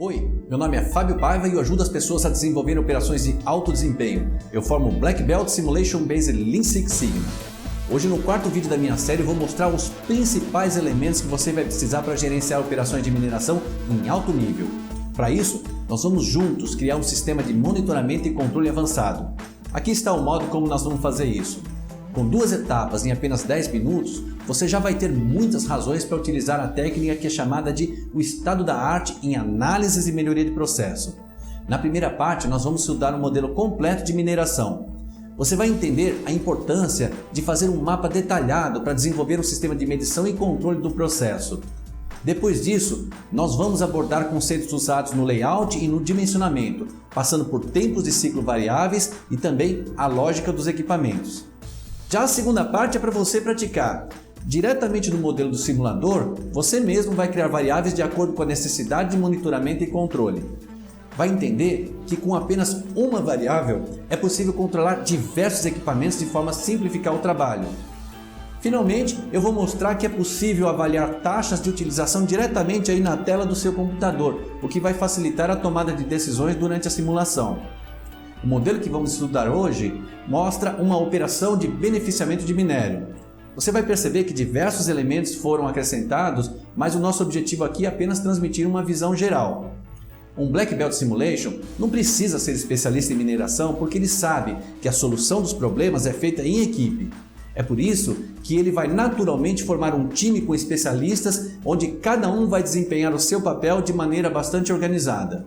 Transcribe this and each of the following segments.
Oi, meu nome é Fábio Paiva e eu ajudo as pessoas a desenvolver operações de alto desempenho. Eu formo o Black Belt Simulation Based Lean Six Sigma. Hoje no quarto vídeo da minha série eu vou mostrar os principais elementos que você vai precisar para gerenciar operações de mineração em alto nível. Para isso, nós vamos juntos criar um sistema de monitoramento e controle avançado. Aqui está o modo como nós vamos fazer isso. Com 2 etapas em apenas 10 minutos, você já vai ter muitas razões para utilizar a técnica que é chamada de o estado da arte em análises e melhoria de processo. Na primeira parte, nós vamos estudar um modelo completo de mineração. Você vai entender a importância de fazer um mapa detalhado para desenvolver um sistema de medição e controle do processo. Depois disso, nós vamos abordar conceitos usados no layout e no dimensionamento, passando por tempos de ciclo variáveis e também a lógica dos equipamentos. Já a segunda parte é para você praticar. Diretamente no modelo do simulador, você mesmo vai criar variáveis de acordo com a necessidade de monitoramento e controle. Vai entender que com apenas uma variável é possível controlar diversos equipamentos de forma a simplificar o trabalho. Finalmente, eu vou mostrar que é possível avaliar taxas de utilização diretamente aí na tela do seu computador, o que vai facilitar a tomada de decisões durante a simulação. O modelo que vamos estudar hoje mostra uma operação de beneficiamento de minério. Você vai perceber que diversos elementos foram acrescentados, mas o nosso objetivo aqui é apenas transmitir uma visão geral. Um Black Belt Simulation não precisa ser especialista em mineração porque ele sabe que a solução dos problemas é feita em equipe. É por isso que ele vai naturalmente formar um time com especialistas onde cada um vai desempenhar o seu papel de maneira bastante organizada.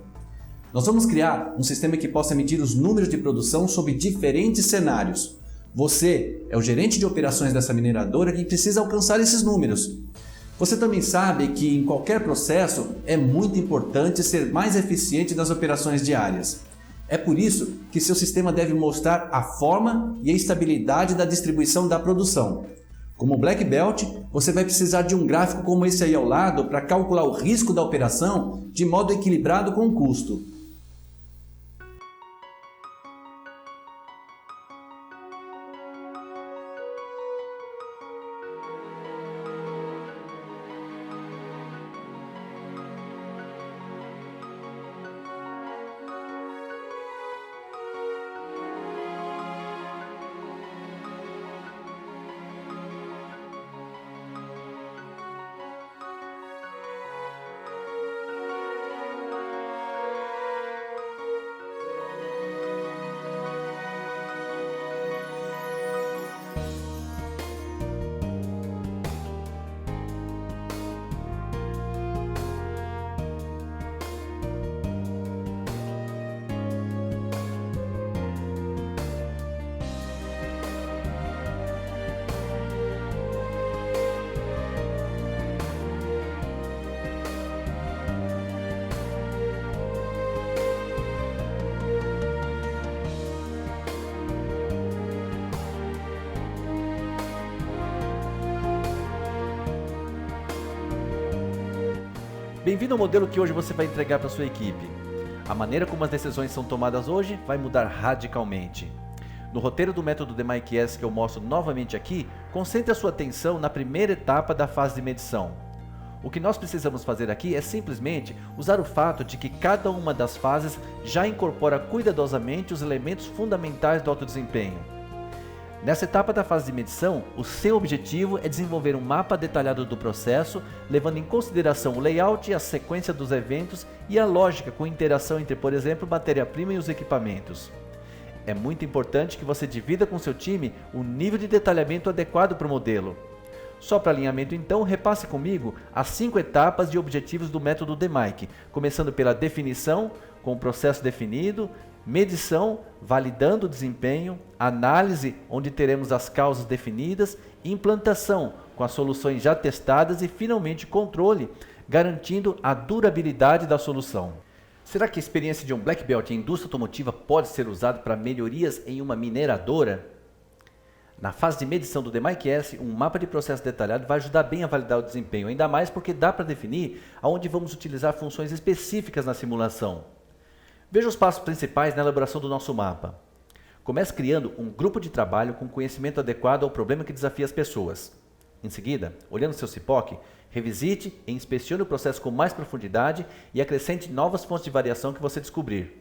Nós vamos criar um sistema que possa medir os números de produção sob diferentes cenários. Você é o gerente de operações dessa mineradora que precisa alcançar esses números. Você também sabe que em qualquer processo é muito importante ser mais eficiente nas operações diárias. É por isso que seu sistema deve mostrar a forma e a estabilidade da distribuição da produção. Como Black Belt, você vai precisar de um gráfico como esse aí ao lado para calcular o risco da operação de modo equilibrado com o custo. Bem-vindo ao modelo que hoje você vai entregar para sua equipe. A maneira como as decisões são tomadas hoje vai mudar radicalmente. No roteiro do método DMIC-S que eu mostro novamente aqui, concentre a sua atenção na primeira etapa da fase de medição. O que nós precisamos fazer aqui é simplesmente usar o fato de que cada uma das fases já incorpora cuidadosamente os elementos fundamentais do alto desempenho. Nessa etapa da fase de medição, o seu objetivo é desenvolver um mapa detalhado do processo, levando em consideração o layout e a sequência dos eventos e a lógica com interação entre, por exemplo, matéria-prima e os equipamentos. É muito importante que você divida com seu time o nível de detalhamento adequado para o modelo. Só para alinhamento então, repasse comigo as 5 etapas de objetivos do método DMIC, começando pela definição, com o processo definido, medição, validando o desempenho, análise, onde teremos as causas definidas, implantação, com as soluções já testadas e finalmente controle, garantindo a durabilidade da solução. Será que a experiência de um Black Belt em indústria automotiva pode ser usada para melhorias em uma mineradora? Na fase de medição do DMIC-S, um mapa de processo detalhado vai ajudar bem a validar o desempenho, ainda mais porque dá para definir aonde vamos utilizar funções específicas na simulação. Veja os passos principais na elaboração do nosso mapa. Comece criando um grupo de trabalho com conhecimento adequado ao problema que desafia as pessoas. Em seguida, olhando seu CIPOC, Revisite e inspecione o processo com mais profundidade e acrescente novas fontes de variação que você descobrir.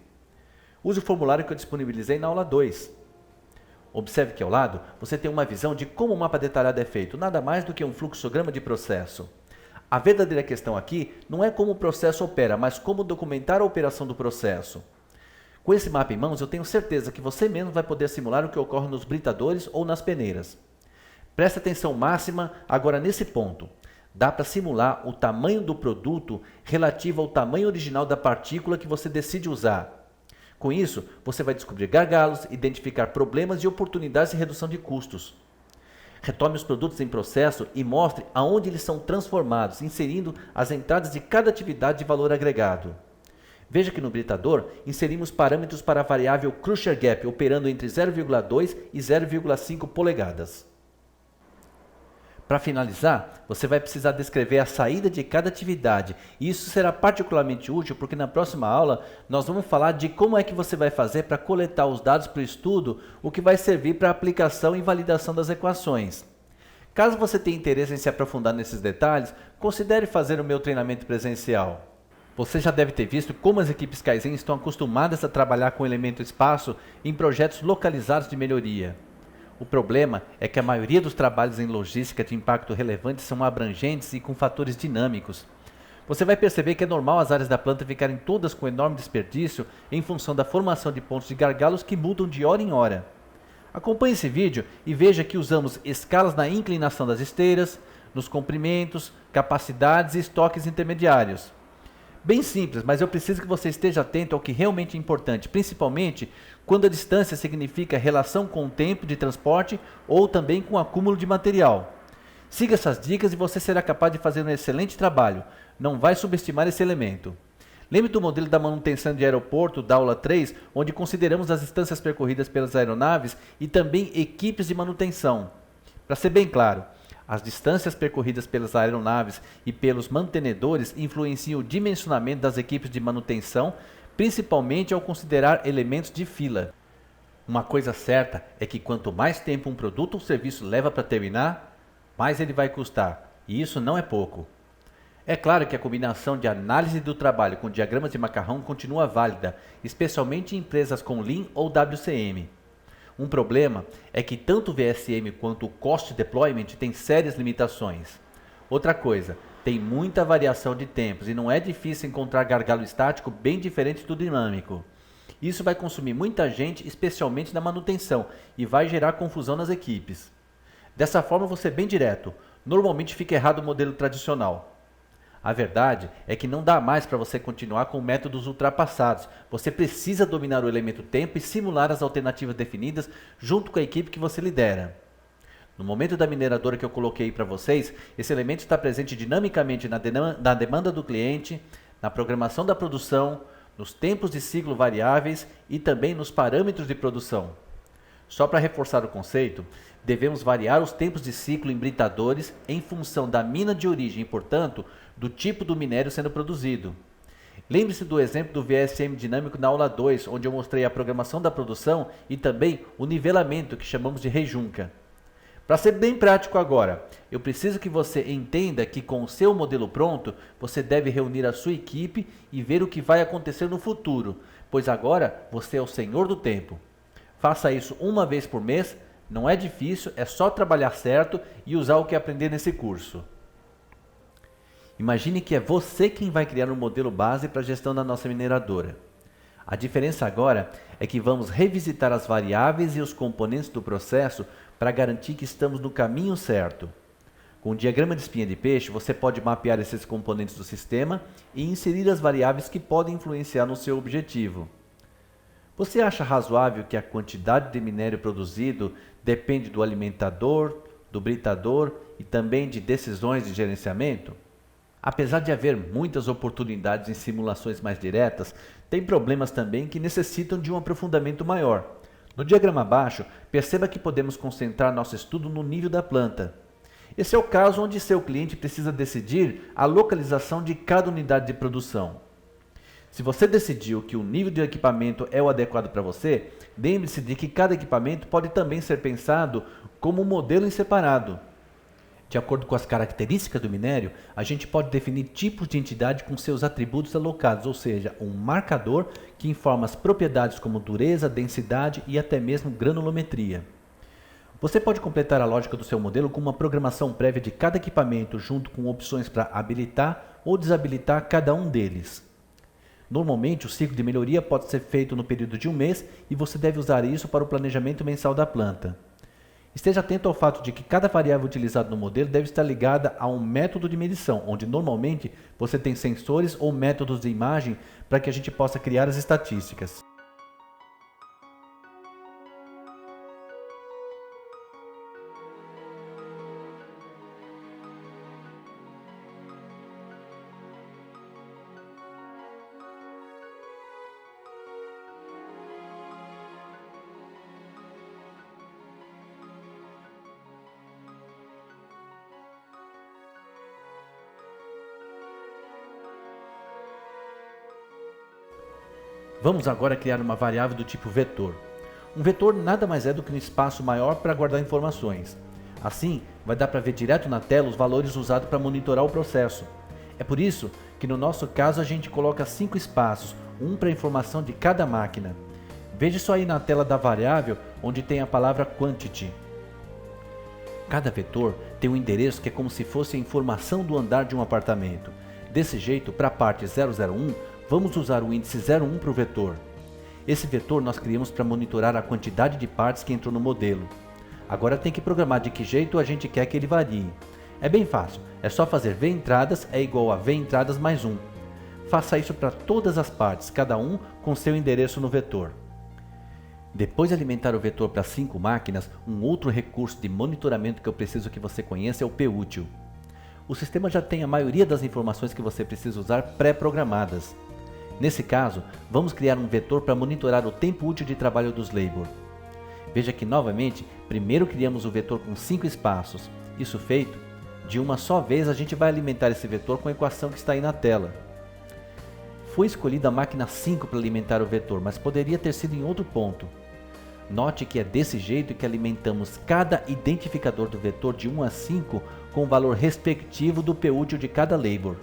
Use o formulário que eu disponibilizei na aula 2. Observe que ao lado você tem uma visão de como o mapa detalhado é feito, nada mais do que um fluxograma de processo. A verdadeira questão aqui não é como o processo opera, mas como documentar a operação do processo. Com esse mapa em mãos, eu tenho certeza que você mesmo vai poder simular o que ocorre nos britadores ou nas peneiras. Preste atenção máxima agora nesse ponto. Dá para simular o tamanho do produto relativo ao tamanho original da partícula que você decide usar. Com isso, você vai descobrir gargalos, identificar problemas e oportunidades de redução de custos. Retome os produtos em processo e mostre aonde eles são transformados, inserindo as entradas de cada atividade de valor agregado. Veja que no britador inserimos parâmetros para a variável Crusher Gap, operando entre 0,2 e 0,5 polegadas. Para finalizar, você vai precisar descrever a saída de cada atividade, e isso será particularmente útil porque na próxima aula nós vamos falar de como é que você vai fazer para coletar os dados para o estudo, o que vai servir para a aplicação e validação das equações. Caso você tenha interesse em se aprofundar nesses detalhes, considere fazer o meu treinamento presencial. Você já deve ter visto como as equipes Kaizen estão acostumadas a trabalhar com o elemento espaço em projetos localizados de melhoria. O problema é que a maioria dos trabalhos em logística de impacto relevante são abrangentes e com fatores dinâmicos. Você vai perceber que é normal as áreas da planta ficarem todas com enorme desperdício em função da formação de pontos de gargalos que mudam de hora em hora. Acompanhe esse vídeo e veja que usamos escalas na inclinação das esteiras, nos comprimentos, capacidades e estoques intermediários. Bem simples, mas eu preciso que você esteja atento ao que realmente é importante, principalmente quando a distância significa relação com o tempo de transporte ou também com o acúmulo de material. Siga essas dicas e você será capaz de fazer um excelente trabalho. Não vai subestimar esse elemento. Lembre do modelo da manutenção de aeroporto da aula 3, onde consideramos as distâncias percorridas pelas aeronaves e também equipes de manutenção. Para ser bem claro, as distâncias percorridas pelas aeronaves e pelos mantenedores influenciam o dimensionamento das equipes de manutenção, principalmente ao considerar elementos de fila. Uma coisa certa é que quanto mais tempo um produto ou serviço leva para terminar, mais ele vai custar, e isso não é pouco. É claro que a combinação de análise do trabalho com diagramas de macarrão continua válida, especialmente em empresas com Lean ou WCM. Um problema é que tanto o VSM quanto o Cost Deployment têm sérias limitações. Outra coisa, tem muita variação de tempos e não é difícil encontrar gargalo estático bem diferente do dinâmico. Isso vai consumir muita gente, especialmente na manutenção, e vai gerar confusão nas equipes. Dessa forma, vou ser bem direto, normalmente fica errado o modelo tradicional. A verdade é que não dá mais para você continuar com métodos ultrapassados. Você precisa dominar o elemento tempo e simular as alternativas definidas junto com a equipe que você lidera. No momento da mineradora que eu coloquei para vocês, esse elemento está presente dinamicamente na demanda do cliente, na programação da produção, nos tempos de ciclo variáveis e também nos parâmetros de produção. Só para reforçar o conceito, devemos variar os tempos de ciclo em britadores em função da mina de origem e, portanto, do tipo do minério sendo produzido. Lembre-se do exemplo do VSM dinâmico na aula 2, onde eu mostrei a programação da produção e também o nivelamento, que chamamos de rejunca. Para ser bem prático agora, eu preciso que você entenda que com o seu modelo pronto, você deve reunir a sua equipe e ver o que vai acontecer no futuro, pois agora você é o senhor do tempo. Faça isso uma vez por mês, não é difícil, é só trabalhar certo e usar o que aprender nesse curso. Imagine que é você quem vai criar um modelo base para a gestão da nossa mineradora. A diferença agora é que vamos revisitar as variáveis e os componentes do processo para garantir que estamos no caminho certo. Com o diagrama de espinha de peixe, você pode mapear esses componentes do sistema e inserir as variáveis que podem influenciar no seu objetivo. Você acha razoável que a quantidade de minério produzido depende do alimentador, do britador e também de decisões de gerenciamento? Apesar de haver muitas oportunidades em simulações mais diretas, tem problemas também que necessitam de um aprofundamento maior. No diagrama abaixo, perceba que podemos concentrar nosso estudo no nível da planta. Esse é o caso onde seu cliente precisa decidir a localização de cada unidade de produção. Se você decidiu que o nível de equipamento é o adequado para você, lembre-se de que cada equipamento pode também ser pensado como um modelo em separado. De acordo com as características do minério, a gente pode definir tipos de entidade com seus atributos alocados, ou seja, um marcador que informa as propriedades como dureza, densidade e até mesmo granulometria. Você pode completar a lógica do seu modelo com uma programação prévia de cada equipamento, junto com opções para habilitar ou desabilitar cada um deles. Normalmente, o ciclo de melhoria pode ser feito no período de um mês e você deve usar isso para o planejamento mensal da planta. Esteja atento ao fato de que cada variável utilizada no modelo deve estar ligada a um método de medição, onde normalmente você tem sensores ou métodos de imagem para que a gente possa criar as estatísticas. Vamos agora criar uma variável do tipo vetor. Um vetor nada mais é do que um espaço maior para guardar informações. Assim, vai dar para ver direto na tela os valores usados para monitorar o processo. É por isso que no nosso caso a gente coloca 5 espaços, um para a informação de cada máquina. Veja isso aí na tela da variável, onde tem a palavra quantity. Cada vetor tem um endereço que é como se fosse a informação do andar de um apartamento. Desse jeito, para a parte 001, vamos usar o índice 01 para o vetor. Esse vetor nós criamos para monitorar a quantidade de partes que entrou no modelo. Agora tem que programar de que jeito a gente quer que ele varie. É bem fácil, é só fazer ventradas é igual a ventradas mais 1. Faça isso para todas as partes, cada um com seu endereço no vetor. Depois de alimentar o vetor para 5 máquinas, um outro recurso de monitoramento que eu preciso que você conheça é o pútil. O sistema já tem a maioria das informações que você precisa usar pré-programadas. Nesse caso, vamos criar um vetor para monitorar o tempo útil de trabalho dos labor. Veja que novamente, primeiro criamos o vetor com 5 espaços. Isso feito, de uma só vez a gente vai alimentar esse vetor com a equação que está aí na tela. Foi escolhida a máquina 5 para alimentar o vetor, mas poderia ter sido em outro ponto. Note que é desse jeito que alimentamos cada identificador do vetor de 1 a 5 com o valor respectivo do pútil de cada labor.